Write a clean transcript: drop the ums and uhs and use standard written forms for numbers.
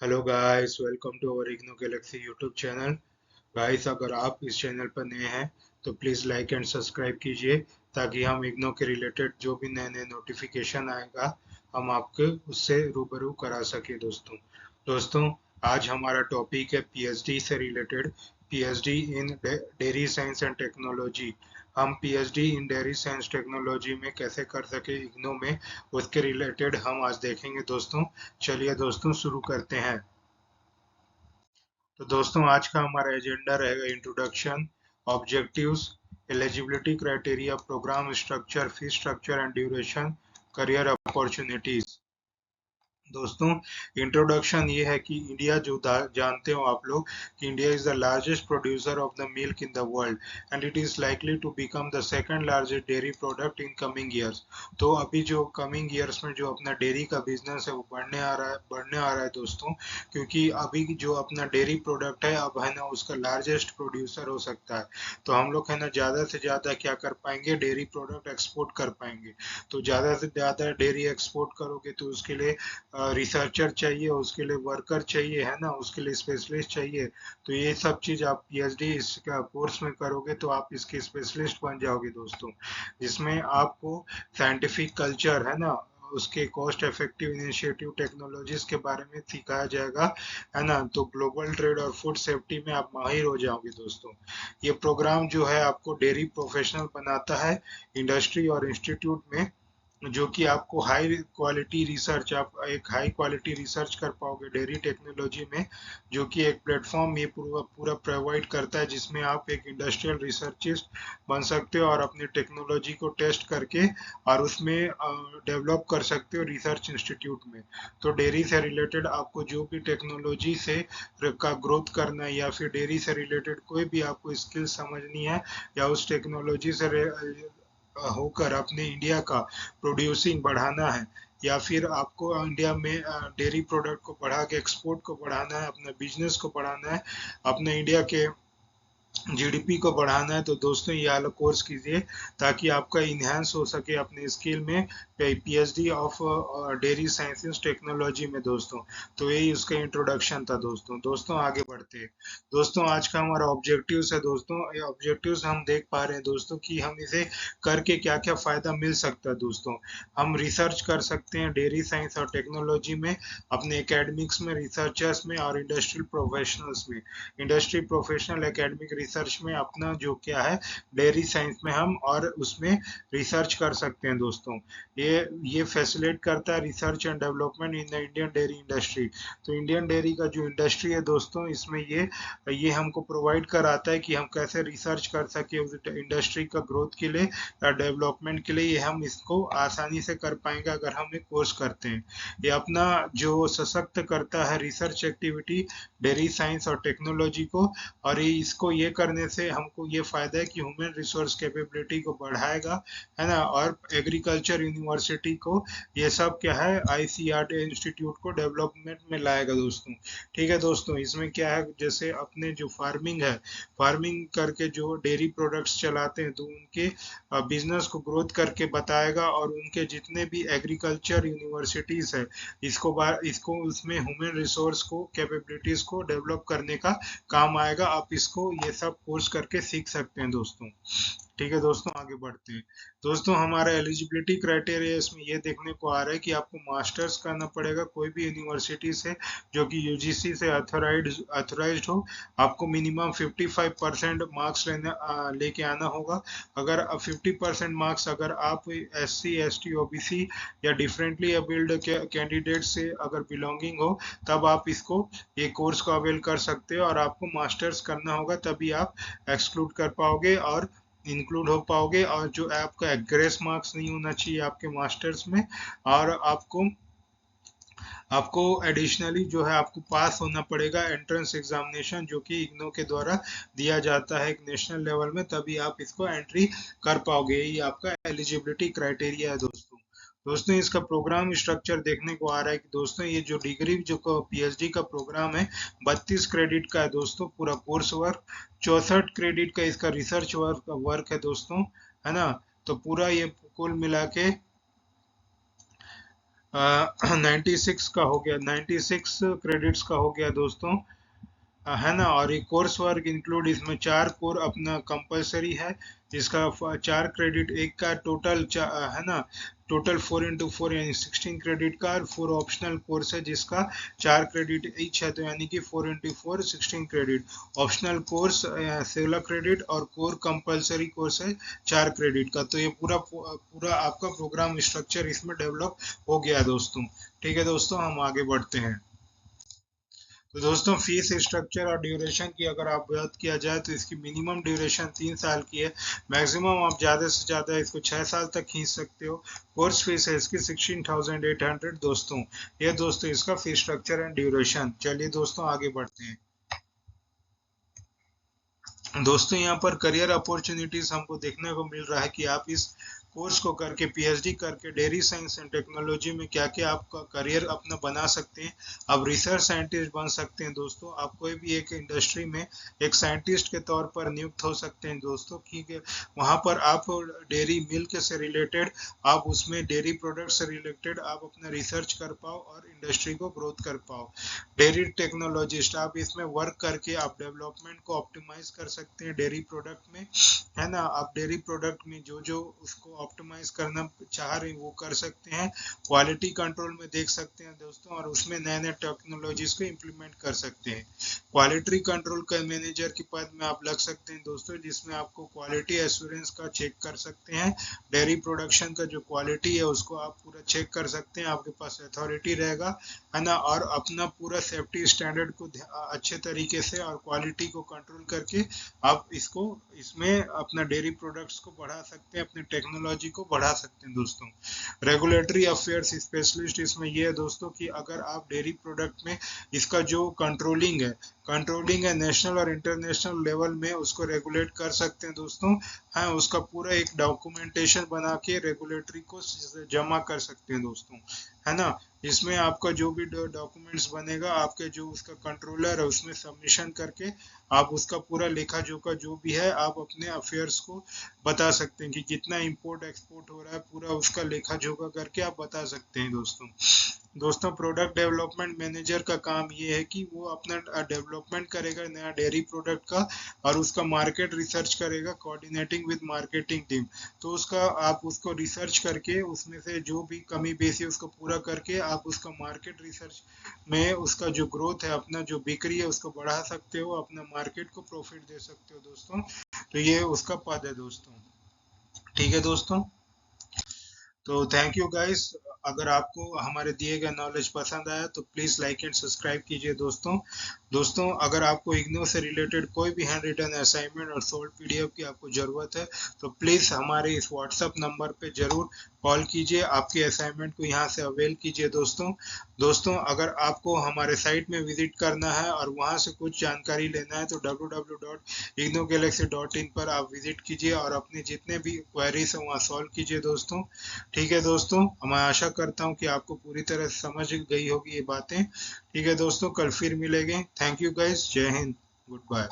Hello guys, welcome to our IGNOU galaxy YouTube channel. Guys, अगर आप इस चैनल पर नए हैं तो प्लीज़ लाइक एंड सब्सक्राइब कीजिए ताकि हम इग्नो के रिलेटेड जो भी नए नए नोटिफिकेशन आएगा हम आपको उससे रूबरू करा सके। दोस्तों, आज हमारा टॉपिक है पीएचडी से related. PhD in dairy science and technology. हम PhD in dairy science technology में कैसे कर सके इग्नो में, उसके रिलेटेड हम आज देखेंगे दोस्तों। चलिए दोस्तों, शुरू करते हैं। तो दोस्तों, आज का हमारा एजेंडा रहेगा introduction, objectives, eligibility criteria, programme structure, fees structure and duration, career opportunities. दोस्तों, इंट्रोडक्शन ये है कि इंडिया जो जानते हो आप लोग कि India is the largest producer of the milk in the world and it is likely to become the second largest dairy product in coming years. तो अभी जो कमिंग ईयर्स में जो अपना डेयरी का बिजनेस है वो बढ़ने आ रहा है दोस्तों, क्योंकि अभी जो अपना डेयरी प्रोडक्ट है अब है ना उसका लार्जेस्ट प्रोड्यूसर हो सकता है। तो हम लोग है ना ज़्यादा से ज़्यादा क्या कर पाएंगे, डेयरी प्रोडक्ट एक्सपोर्ट कर पाएंगे। तो ज़्यादा से ज़्यादा डेयरी एक्सपोर्ट करोगे तो उसके लिए रिसर्चर चाहिए, उसके लिए वर्कर चाहिए, है ना, उसके लिए स्पेशलिस्ट चाहिए। तो ये सब चीज़ आप पीएचडी इसका कोर्स में करोगे तो आप इसके स्पेशलिस्ट बन जाओगे दोस्तों, जिसमें आपको साइंटिफिक कल्चर है ना, उसके कॉस्ट इफेक्टिव इनिशिएटिव टेक्नोलॉजीज के बारे में सिखाया जाएगा, है ना। तो ग्लोबल ट्रेड और फूड सेफ्टी में आप माहिर हो जाओगे दोस्तों। ये प्रोग्राम जो है आपको डेयरी प्रोफेशनल बनाता है इंडस्ट्री और इंस्टीट्यूट में, जो कि आपको हाई क्वालिटी रिसर्च, आप एक हाई क्वालिटी रिसर्च कर पाओगे डेयरी टेक्नोलॉजी में, जो कि एक प्लेटफॉर्म ये पूरा पूरा प्रोवाइड करता है जिसमें आप एक इंडस्ट्रियल रिसर्चिस्ट बन सकते हो और अपनी टेक्नोलॉजी को टेस्ट करके और उसमें डेवलप कर सकते हो रिसर्च इंस्टीट्यूट में। तो डेयरी से रिलेटेड आपको जो भी टेक्नोलॉजी से का ग्रोथ करना है या फिर डेयरी से रिलेटेड कोई भी आपको स्किल समझनी है या उस टेक्नोलॉजी से होकर अपने इंडिया का प्रोड्यूसिंग बढ़ाना है, या फिर आपको इंडिया में डेयरी प्रोडक्ट को बढ़ा के एक्सपोर्ट को बढ़ाना है, अपने बिजनेस को बढ़ाना है, अपने इंडिया के जीडीपी को बढ़ाना है, तो दोस्तों ये वाला कोर्स कीजिए ताकि आपका इन्हांस हो सके अपने स्किल में। PhD of dairy sciences technology में दोस्तों। तो यही उसका इंट्रोडक्शन था दोस्तों आगे बढ़ते हैं। दोस्तों, आज का हमारा ऑब्जेक्टिव्स है दोस्तों। ये ऑब्जेक्टिव्स हम देख पा रहे हैं दोस्तों कि हम इसे करके क्या क्या फायदा मिल सकता है दोस्तों। हम रिसर्च कर सकते हैं डेयरी साइंस और टेक्नोलॉजी में, अपने एकेडमिक्स में, रिसर्चर्स में और इंडस्ट्रियल प्रोफेशनल्स में। इंडस्ट्री प्रोफेशनल एकेडमिक रिसर्च में अपना जो क्या है डेयरी साइंस में हम और उसमें रिसर्च कर सकते हैं दोस्तों। ये फैसिलिटेट करता है research and development in the Indian dairy industry. तो इंडियन डेयरी का जो इंडस्ट्री है दोस्तों, इसमें ये हमको प्रोवाइड कराता है कि हम कैसे रिसर्च कर सके उस इंडस्ट्री का ग्रोथ के लिए या डेवलपमेंट के लिए। ये हम इसको आसानी से कर पाएंगे अगर हम एक कोर्स करते हैं। ये अपना जो सशक्त करता है रिसर्च एक्टिविटी डेयरी साइंस और टेक्नोलॉजी को, और ये करने से हमको ये फायदा है कि ह्यूमन रिसोर्स कैपेबिलिटी को बढ़ाएगा, है ना, और एग्रीकल्चर यूनिवर्सिटी को ये सब क्या है आईसीआर इंस्टीट्यूट को डेवलपमेंट में लाएगा दोस्तों। ठीक है दोस्तों, इसमें क्या है, जैसे अपने जो फार्मिंग है, फार्मिंग करके जो डेयरी प्रोडक्ट्स चलाते हैं तो उनके बिजनेस को ग्रोथ करके बताएगा, और उनके जितने भी एग्रीकल्चर यूनिवर्सिटीज है इसको उसमें ह्यूमन रिसोर्स को कैपेबिलिटीज को डेवलप करने का काम आएगा। आप इसको ये सब कोर्स करके सीख सकते हैं दोस्तों। ठीक है दोस्तों, आगे बढ़ते हैं। दोस्तों, हमारा एलिजिबिलिटी क्राइटेरिया इसमें ये देखने को आ रहा है कि आपको मास्टर्स करना पड़ेगा कोई भी यूनिवर्सिटी से जो कि यूजीसी से अथोराइज्ड हो। आपको मिनिमम 55% मार्क्स लेके आना होगा। अगर 50% मार्क्स अगर आप एससी एसटी ओबीसी या डिफरेंटली एबल्ड कैंडिडेट से अगर बिलोंगिंग हो, तब आप इसको ये कोर्स को अवेल कर सकते हो, और आपको मास्टर्स करना होगा तभी आप एक्सक्लूड कर पाओगे और इंक्लूड हो पाओगे। और जो आपका ग्रेस मार्क्स नहीं होना चाहिए आपके मास्टर्स में, और आपको आपको एडिशनली जो है आपको पास होना पड़ेगा एंट्रेंस एग्जामिनेशन, जो कि इग्नो के द्वारा दिया जाता है एक नेशनल लेवल में, तभी आप इसको एंट्री कर पाओगे। ये आपका एलिजिबिलिटी क्राइटेरिया है दोस्तों। दोस्तों, इसका प्रोग्राम स्ट्रक्चर देखने को आ रहा है कि दोस्तों ये जो डिग्री जो पीएचडी का प्रोग्राम है 32 क्रेडिट का है दोस्तों पूरा कोर्स वर्क। 64 क्रेडिट का इसका रिसर्च वर्क है दोस्तों, है ना। तो पूरा ये कुल मिला के 96 का हो गया, 96 क्रेडिट्स का हो गया दोस्तों, है ना। और ये कोर्स वर्क इंक्लूड, इसमें 4 कोर अपना कंपलसरी है, जिसका 4 क्रेडिट एक का टोटल है ना, टोटल 4x4 यानी 16 क्रेडिट का, और 4 ऑप्शनल कोर्स है जिसका 4 क्रेडिट ईच है, तो यानी कि 4x4 16 credit. Optional course 16 credit और कोर कंपलसरी कोर्स है 4 क्रेडिट का। तो ये पूरा पूरा आपका प्रोग्राम स्ट्रक्चर इसमें डेवलप हो गया दोस्तों। ठीक है दोस्तों, हम आगे बढ़ते हैं। तो दोस्तों फीस स्ट्रक्चर और ड्यूरेशन की अगर आप बात किया जाए तो इसकी मिनिमम ड्यूरेशन 3 साल की है, मैक्सिमम आप ज़्यादा से ज़्यादा इसको 6 साल तक खींच सकते हो। कोर्स फीस है इसकी 16,800 दोस्तों। ये दोस्तों इसका फीस स्ट्रक्चर एंड ड्यूरेशन। चलिए दोस्तों आगे बढ़ते हैं। दोस्तों यहाँ पर करियर अपॉर्चुनिटीज हमको देखने को मिल रहा है कि आप इस कोर्स को करके, पीएचडी करके डेयरी साइंस एंड टेक्नोलॉजी में क्या क्या आप करियर अपना बना सकते हैं। आप रिसर्च साइंटिस्ट बन सकते हैं दोस्तों, आप कोई भी एक इंडस्ट्री में एक साइंटिस्ट के तौर पर नियुक्त हो सकते हैं दोस्तों, कि वहाँ पर आप डेयरी मिल्क से रिलेटेड, आप उसमें डेयरी प्रोडक्ट से रिलेटेड आप अपना रिसर्च कर पाओ और इंडस्ट्री को ग्रोथ कर पाओ। डेयरी टेक्नोलॉजिस्ट, आप इसमें वर्क करके आप डेवलपमेंट को ऑप्टिमाइज कर सकते हैं डेयरी प्रोडक्ट में, है ना। आप डेयरी प्रोडक्ट में जो जो उसको ऑप्टिमाइज करना चाह रहे हैं वो कर सकते हैं। क्वालिटी कंट्रोल में देख सकते हैं दोस्तों, और उसमें नए नए टेक्नोलॉजीज को इम्प्लीमेंट कर सकते हैं। क्वालिटी कंट्रोल का मैनेजर के पद में आप लग सकते हैं दोस्तों, जिसमें आपको क्वालिटी एश्योरेंस का चेक कर सकते हैं। डेयरी प्रोडक्शन का जो क्वालिटी है उसको आप पूरा चेक कर सकते हैं, आपके पास अथॉरिटी रहेगा, है ना। और अपना पूरा सेफ्टी स्टैंडर्ड को अच्छे तरीके से और क्वालिटी को कंट्रोल करके आप इसको इसमें अपना डेयरी प्रोडक्ट्स को बढ़ा सकते हैं, अपनी टेक्नोलॉजी को बढ़ा सकते हैं दोस्तों। रेगुलेटरी अफेयर्स स्पेशलिस्ट, इसमें ये है दोस्तों कि अगर आप डेयरी प्रोडक्ट में इसका जो कंट्रोलिंग है नेशनल और इंटरनेशनल लेवल में उसको रेगुलेट कर सकते हैं दोस्तों। हाँ, उसका पूरा एक डॉक्यूमेंटेशन बना के रेगुलेटरी को जमा कर सकते हैं दोस्तों, है ना। इसमें आपका जो भी डॉक्यूमेंट्स बनेगा, आपके जो उसका कंट्रोलर है उसमें सबमिशन करके आप उसका पूरा लेखा जोखा जो भी है आप अपने अफेयर्स को बता सकते हैं कि कितना इंपोर्ट एक्सपोर्ट हो रहा है, पूरा उसका लेखा जोखा करके आप बता सकते हैं दोस्तों। प्रोडक्ट डेवलपमेंट मैनेजर का काम ये है कि वो अपना डेवलपमेंट करेगा नया डेयरी प्रोडक्ट का, और उसका मार्केट रिसर्च करेगा कोऑर्डिनेटिंग विद मार्केटिंग टीम। तो उसका आप उसको रिसर्च करके उसमें से जो भी कमी बेसी उसको पूरा करके आप उसका मार्केट रिसर्च में उसका जो ग्रोथ है, अपना जो बिक्री है उसको बढ़ा सकते हो, अपना मार्केट को प्रॉफिट दे सकते हो दोस्तों। तो ये उसका पद है दोस्तों। ठीक है दोस्तों, तो थैंक यू गाइस। अगर आपको हमारे दिए गए नॉलेज पसंद आया तो प्लीज़ लाइक एंड सब्सक्राइब कीजिए दोस्तों। अगर आपको इग्नो से रिलेटेड कोई भी हैंड रिटन असाइनमेंट और सोल्व पीडीएफ की आपको ज़रूरत है तो प्लीज़ हमारे इस व्हाट्सएप नंबर पे ज़रूर कॉल कीजिए, आपके असाइनमेंट को यहाँ से अवेल कीजिए दोस्तों। अगर आपको हमारे साइट में विजिट करना है और वहाँ से कुछ जानकारी लेना है तो www.ignogalaxy.in पर आप विजिट कीजिए और अपने जितने भी क्वेरीज हैं वहाँ सॉल्व कीजिए दोस्तों। ठीक है दोस्तों, मैं आशा करता हूँ कि आपको पूरी तरह समझ गई होगी ये बातें। ठीक है दोस्तों, कल फिर मिलेंगे। थैंक यू गाइस, जय हिंद, गुड बाय।